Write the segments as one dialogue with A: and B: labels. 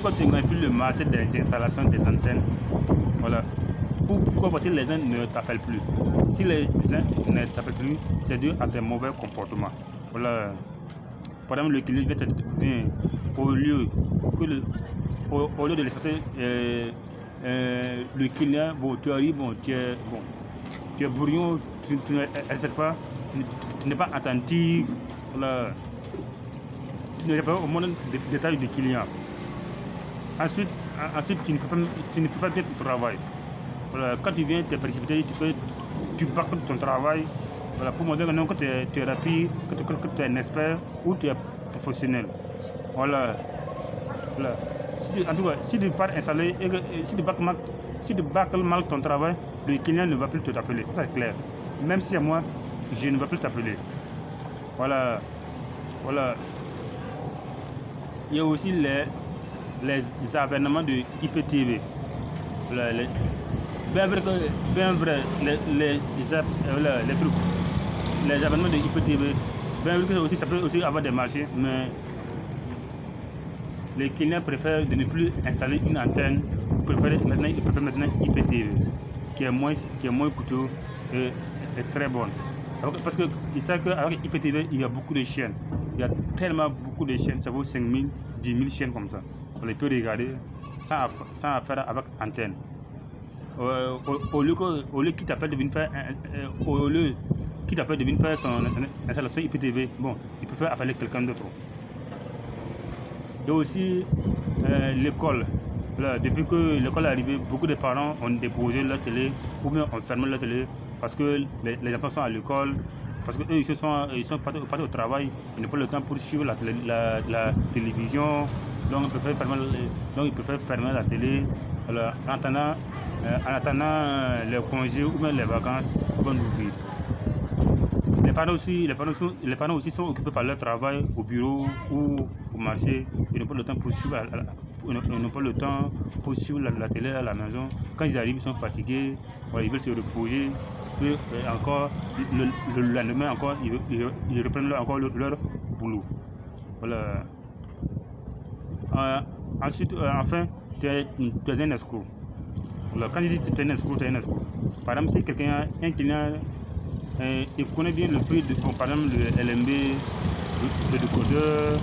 A: pourquoi tu ne plus le marché des installations des antennes? Voilà. Pourquoi voici les gens ne t'appellent plus? Si les gens ne t'appellent plus, c'est dû à tes mauvais comportements. Voilà. Par exemple, le client vient au lieu de respecter le client, bon, tu arrives, bon, tu es brouillon, tu ne respectes pas, tu n'es pas attentif, voilà. Tu ne respectes pas au moins les détails du client. Ensuite, tu ne fais pas bien ton travail. Voilà, quand tu viens te précipiter, tu bâcles ton travail. Voilà, pour montrer que tu es rapide, que tu es un expert ou tu es professionnel. Voilà. Voilà. En tout cas, si tu pars installer et si tu bâcles mal ton travail, le client ne va plus t'appeler. Ça c'est clair. Même si c'est moi, je ne vais plus t'appeler. Voilà. Voilà. Il y a aussi les avènements de IPTV. Voilà, bien vrai, les abonnements de IPTV, bien vrai que aussi, ça peut aussi avoir des marchés, mais les clients préfèrent de ne plus installer une antenne, ils préfèrent maintenant IPTV, qui est moins coûteux et très bonne. Parce qu'ils savent qu'avec IPTV, il y a beaucoup de chaînes. Il y a tellement beaucoup de chaînes, ça vaut 5 000, 10 000 chaînes comme ça. On peut regarder sans faire avec antenne. Au lieu qu'il t'appelle de venir faire son installation IPTV, bon, il préfère appeler quelqu'un d'autre. Et aussi l'école. Depuis que l'école est arrivée, beaucoup de parents ont déposé leur télé ou bien ont fermé leur télé parce que les enfants sont à l'école, parce qu'eux ils sont partis au travail, ils n'ont pas le temps pour suivre la télévision, donc ils préfèrent fermer la télé. Alors, en attendant les congés ou bien les vacances, ils vont l'ouvrir. Les parents aussi sont occupés par leur travail au bureau ou au marché. Ils n'ont pas le temps pour suivre la télé à la maison. Quand ils arrivent, ils sont fatigués, voilà, ils veulent se reposer. Puis encore, le lendemain encore, ils reprennent encore leur boulot. Voilà. Ensuite, enfin, tu es un escroc. Voilà. Quand je dis que tu es un escroc, tu es un escroc. Par exemple, si quelqu'un, un client, il connaît bien le prix de, par exemple, le LMB, le décodeur,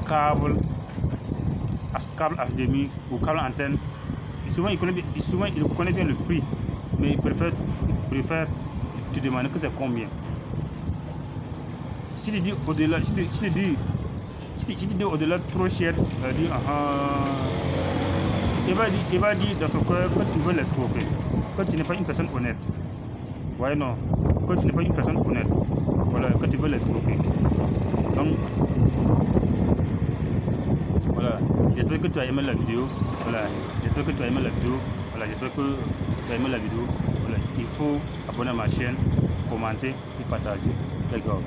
A: câble HDMI ou câble antenne. Souvent, il connaît bien le prix, mais il préfère te demander que c'est combien. Si tu dis au-delà, si tu dis au-delà trop cher, il va dire dans son cœur que tu veux l'escroquer, que tu n'es pas une personne honnête. Ouais, non, que tu n'es pas une personne honnête. Voilà, que tu veux l'escroquer. Donc, voilà, j'espère que tu as aimé la vidéo. Voilà, j'espère que tu as aimé la vidéo. Voilà, j'espère que tu as aimé la vidéo. Voilà, il faut abonner à ma chaîne, commenter et partager. D'accord.